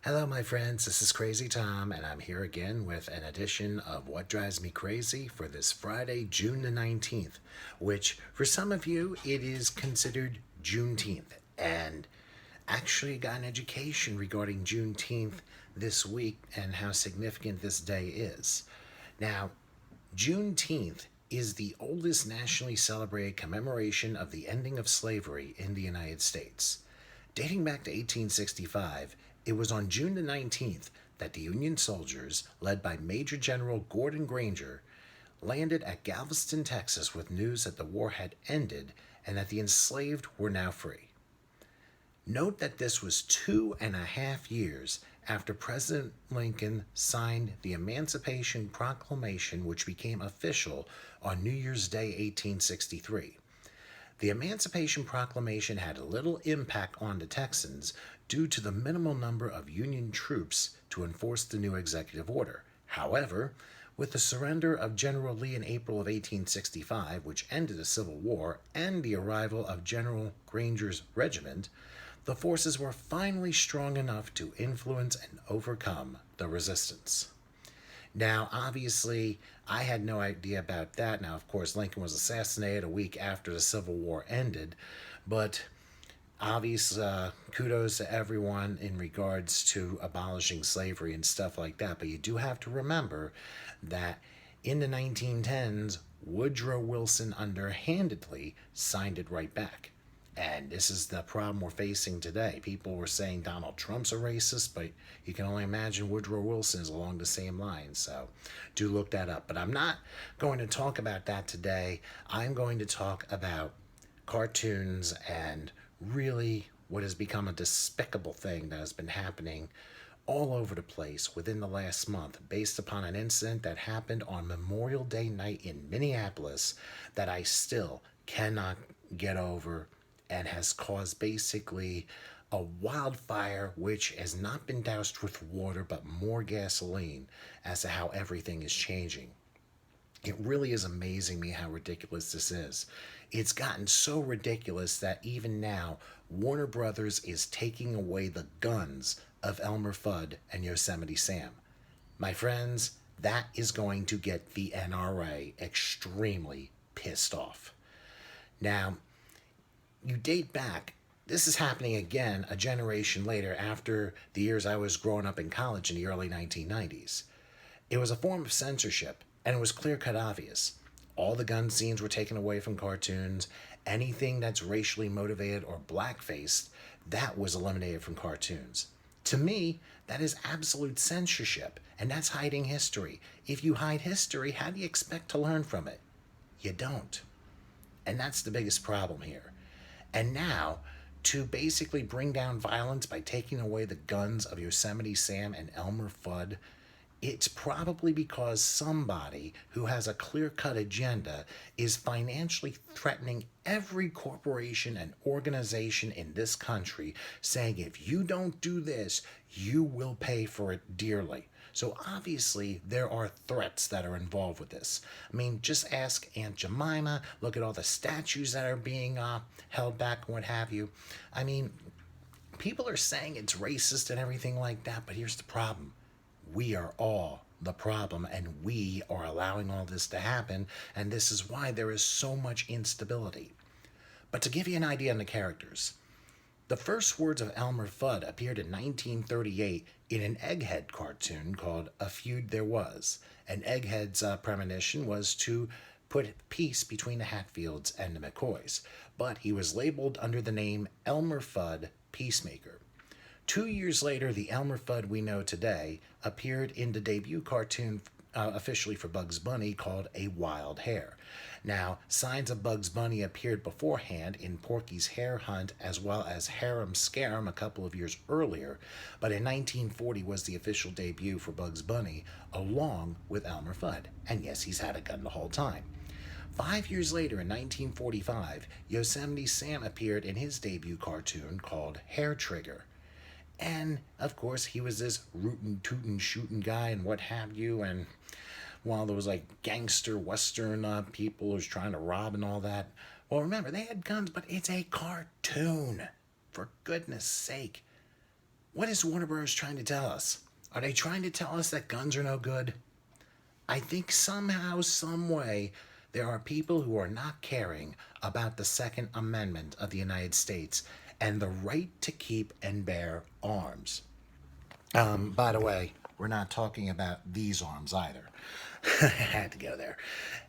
Hello, my friends. This is Crazy Tom, and I'm here again with an edition of What Drives Me Crazy for this Friday, June the 19th, which for some of you it is considered Juneteenth. And actually got an education regarding Juneteenth this week and how significant this day is. Now, Juneteenth is the oldest nationally celebrated commemoration of the ending of slavery in the United States. Dating back to 1865, it was on June the 19th that the Union soldiers, led by Major General Gordon Granger, landed at Galveston, Texas with news that the war had ended and that the enslaved were now free. Note that this was 2.5 years after President Lincoln signed the Emancipation Proclamation, which became official on New Year's Day 1863. The Emancipation Proclamation had little impact on the Texans due to the minimal number of Union troops to enforce the new executive order. However, with the surrender of General Lee in April of 1865, which ended the Civil War, and the arrival of General Granger's regiment, the forces were finally strong enough to influence and overcome the resistance. Now, obviously, I had no idea about that. Now, of course, Lincoln was assassinated a week after the Civil War ended, but obvious kudos to everyone in regards to abolishing slavery and stuff like that. But you do have to remember that in the 1910s, Woodrow Wilson underhandedly signed it right back. And this is the problem we're facing today. People were saying Donald Trump's a racist, but you can only imagine Woodrow Wilson is along the same lines. So do look that up. But I'm not going to talk about that today. I'm going to talk about cartoons and really what has become a despicable thing that has been happening all over the place within the last month based upon an incident that happened on Memorial Day night in Minneapolis that I still cannot get over and has caused basically a wildfire which has not been doused with water but more gasoline as to how everything is changing. It really is amazing me how ridiculous this is. It's gotten so ridiculous that even now Warner Brothers is taking away the guns of Elmer Fudd and Yosemite Sam. My friends, that is going to get the NRA extremely pissed off. Now, you date back, this is happening again a generation later after the years I was growing up in college in the early 1990s. It was a form of censorship, and it was clear-cut obvious. All the gun scenes were taken away from cartoons. Anything that's racially motivated or black-faced, that was eliminated from cartoons. To me, that is absolute censorship, and that's hiding history. If you hide history, how do you expect to learn from it? You don't. And that's the biggest problem here. And now, to basically bring down violence by taking away the guns of Yosemite Sam and Elmer Fudd, it's probably because somebody who has a clear-cut agenda is financially threatening every corporation and organization in this country, saying if you don't do this, you will pay for it dearly. So obviously there are threats that are involved with this. I mean, just ask Aunt Jemima, look at all the statues that are being held back and what have you. I mean, people are saying it's racist and everything like that, but here's the problem. We are all the problem, and we are allowing all this to happen, and this is why there is so much instability. But to give you an idea on the characters, the first words of Elmer Fudd appeared in 1938 in an Egghead cartoon called A Feud There Was. And Egghead's premonition was to put peace between the Hatfields and the McCoys, but he was labeled under the name Elmer Fudd Peacemaker. 2 years later, the Elmer Fudd we know today appeared in the debut cartoon officially for Bugs Bunny called A Wild Hare. Now, signs of Bugs Bunny appeared beforehand in Porky's Hare Hunt as well as Harem Scarum a couple of years earlier, but in 1940 was the official debut for Bugs Bunny along with Elmer Fudd. And yes, he's had a gun the whole time. 5 years later, in 1945, Yosemite Sam appeared in his debut cartoon called Hair Trigger. And, of course, he was this rootin', tootin', shootin' guy and what have you, and while there was like gangster western people who was trying to rob and all that, well, remember, they had guns, but it's a cartoon. For goodness sake. What is Warner Bros. Trying to tell us? Are they trying to tell us that guns are no good? I think somehow, some way, there are people who are not caring about the Second Amendment of the United States and the right to keep and bear arms. By the way, we're not talking about these arms either. I had to go there.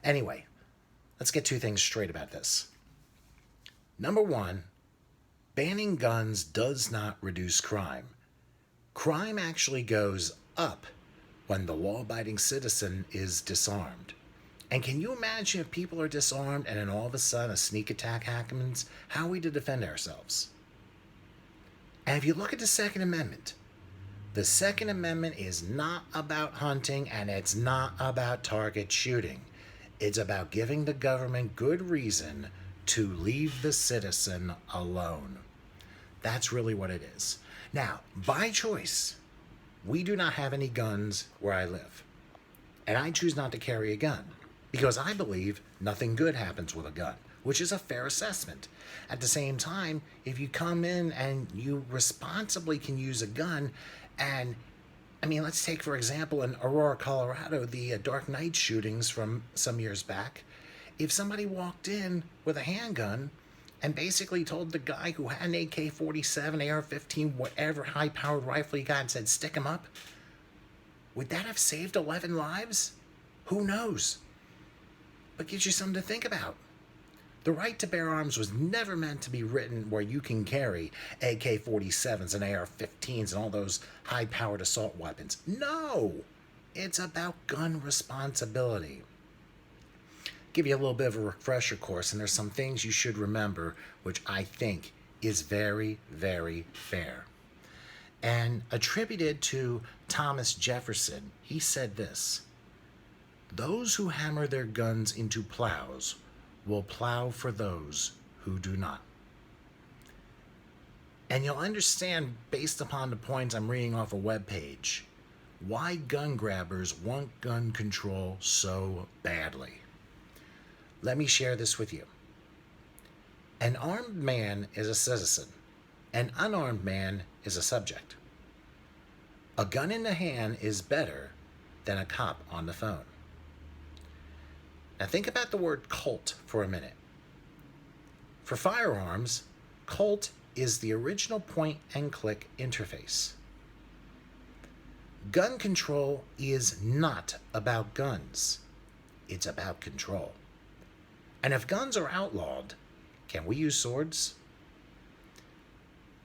Anyway, let's get two things straight about this. Number one, banning guns does not reduce crime. Crime actually goes up when the law-abiding citizen is disarmed. And can you imagine if people are disarmed and then all of a sudden a sneak attack happens? How are we to defend ourselves? And if you look at the Second Amendment is not about hunting and it's not about target shooting. It's about giving the government good reason to leave the citizen alone. That's really what it is. Now, by choice, we do not have any guns where I live. And I choose not to carry a gun because I believe nothing good happens with a gun, which is a fair assessment. At the same time, if you come in and you responsibly can use a gun, and I mean, let's take, for example, in Aurora, Colorado, the Dark Knight shootings from some years back. If somebody walked in with a handgun and basically told the guy who had an AK-47, AR-15, whatever high-powered rifle he got and said, stick him up, would that have saved 11 lives? Who knows? But gives you something to think about. The right to bear arms was never meant to be written where you can carry AK-47s and AR-15s and all those high-powered assault weapons. No! It's about gun responsibility. Give you a little bit of a refresher course, and there's some things you should remember, which I think is very, very fair. And attributed to Thomas Jefferson, he said this: "Those who hammer their guns into plows will plow for those who do not." And you'll understand, based upon the points I'm reading off a webpage, why gun grabbers want gun control so badly. Let me share this with you. An armed man is a citizen. An unarmed man is a subject. A gun in the hand is better than a cop on the phone. Now think about the word Colt for a minute. For firearms, Colt is the original point-and-click interface. Gun control is not about guns. It's about control. And if guns are outlawed, can we use swords?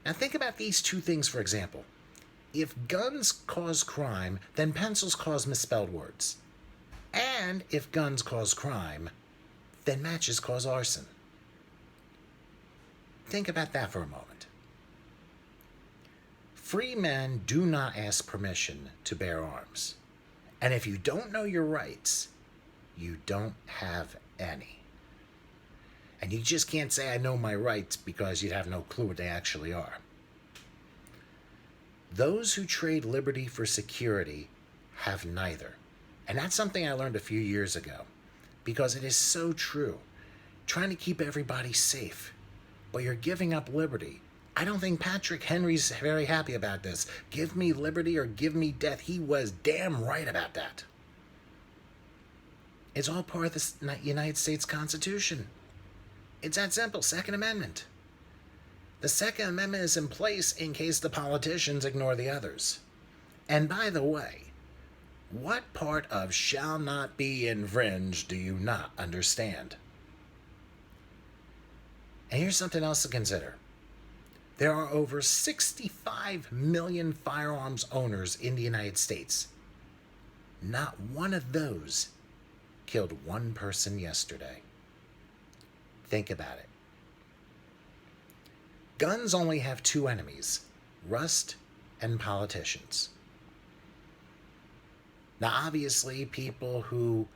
Now think about these two things, for example. If guns cause crime, then pencils cause misspelled words. And if guns cause crime, then matches cause arson. Think about that for a moment. Free men do not ask permission to bear arms. And if you don't know your rights, you don't have any. And you just can't say, I know my rights, because you'd have no clue what they actually are. Those who trade liberty for security have neither. And that's something I learned a few years ago, because it is so true. Trying to keep everybody safe, but you're giving up liberty. I don't think Patrick Henry's very happy about this. Give me liberty or give me death. He was damn right about that. It's all part of the United States Constitution. It's that simple. Second Amendment. The Second Amendment is in place in case the politicians ignore the others. And by the way, what part of shall not be infringed do you not understand? And here's something else to consider. There are over 65 million firearms owners in the United States. Not one of those killed one person yesterday. Think about it. Guns only have two enemies: rust and politicians. Now, obviously, people who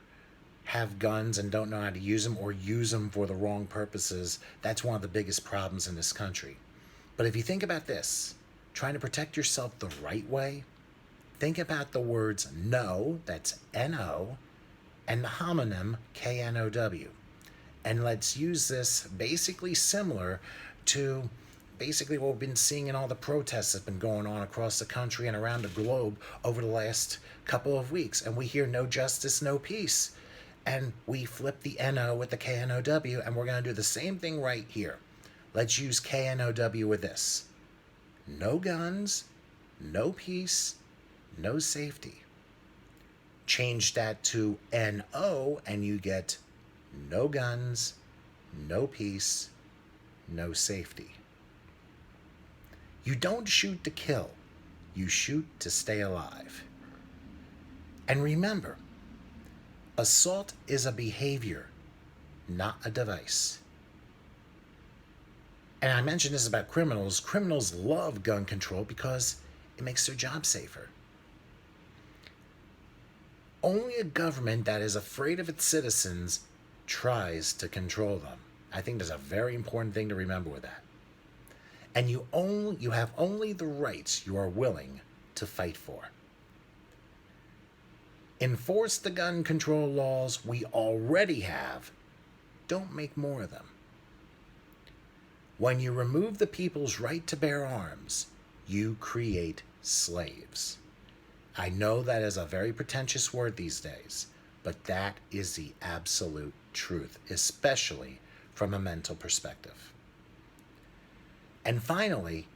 have guns and don't know how to use them or use them for the wrong purposes, that's one of the biggest problems in this country. But if you think about this, trying to protect yourself the right way, think about the words know, that's N-O, and the homonym, K-N-O-W. And let's use this basically similar to basically what we've been seeing in all the protests that have been going on across the country and around the globe over the last couple of weeks. And we hear no justice, no peace. And we flip the NO with the KNOW, and we're going to do the same thing right here. Let's use KNOW with this. No guns, no peace, no safety. Change that to NO, and you get no guns, no peace, no safety. You don't shoot to kill. You shoot to stay alive. And remember, assault is a behavior, not a device. And I mentioned this about criminals. Criminals love gun control because it makes their job safer. Only a government that is afraid of its citizens tries to control them. I think there's a very important thing to remember with that. And you have only the rights you are willing to fight for. Enforce the gun control laws we already have. Don't make more of them. When you remove the people's right to bear arms, you create slaves. I know that is a very pretentious word these days, but that is the absolute truth, especially from a mental perspective. And finally,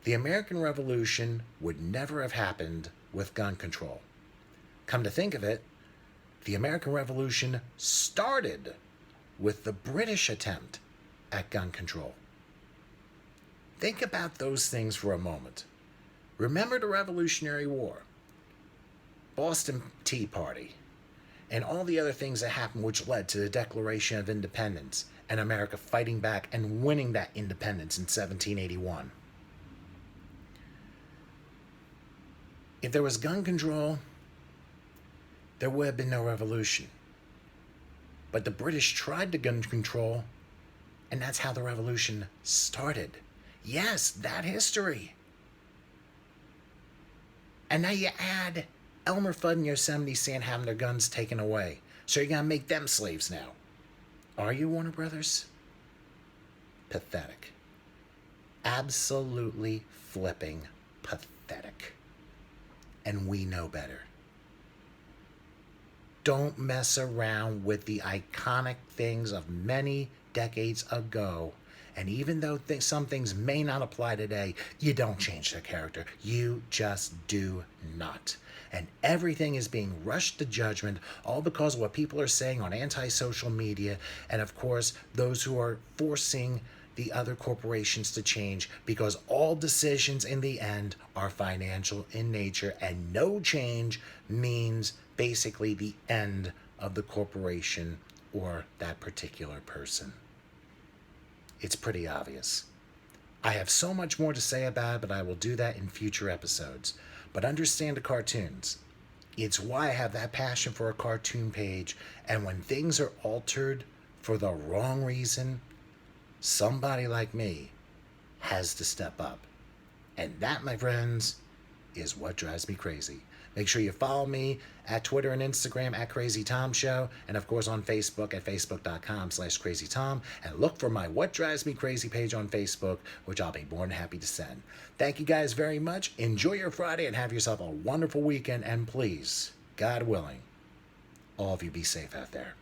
the American Revolution would never have happened with gun control. Come to think of it, the American Revolution started with the British attempt at gun control. Think about those things for a moment. Remember the Revolutionary War, Boston Tea Party, and all the other things that happened which led to the Declaration of Independence and America fighting back and winning that independence in 1781. If there was gun control, there would have been no revolution. But the British tried the gun control, and that's how the revolution started. Yes, that history. And now you add Elmer Fudd and Yosemite Sam having their guns taken away. So you're going to make them slaves now. Are you, Warner Brothers? Pathetic. Absolutely flipping pathetic. And we know better. Don't mess around with the iconic things of many decades ago. And even though some things may not apply today, you don't change their character. You just do not. And everything is being rushed to judgment, all because of what people are saying on anti-social media, and of course, those who are forcing the other corporations to change, because all decisions in the end are financial in nature, and no change means basically the end of the corporation or that particular person. It's pretty obvious. I have so much more to say about it, but I will do that in future episodes. But understand the cartoons. It's why I have that passion for a cartoon page, and when things are altered for the wrong reason, somebody like me has to step up. And that, my friends, is what drives me crazy. Make sure you follow me at Twitter and Instagram at Crazy Tom Show, and of course on Facebook at facebook.com/crazytom, and look for my What Drives Me Crazy page on Facebook, which I'll be more than happy to send. Thank you guys very much. Enjoy your Friday and have yourself a wonderful weekend, and please, God willing, all of you be safe out there.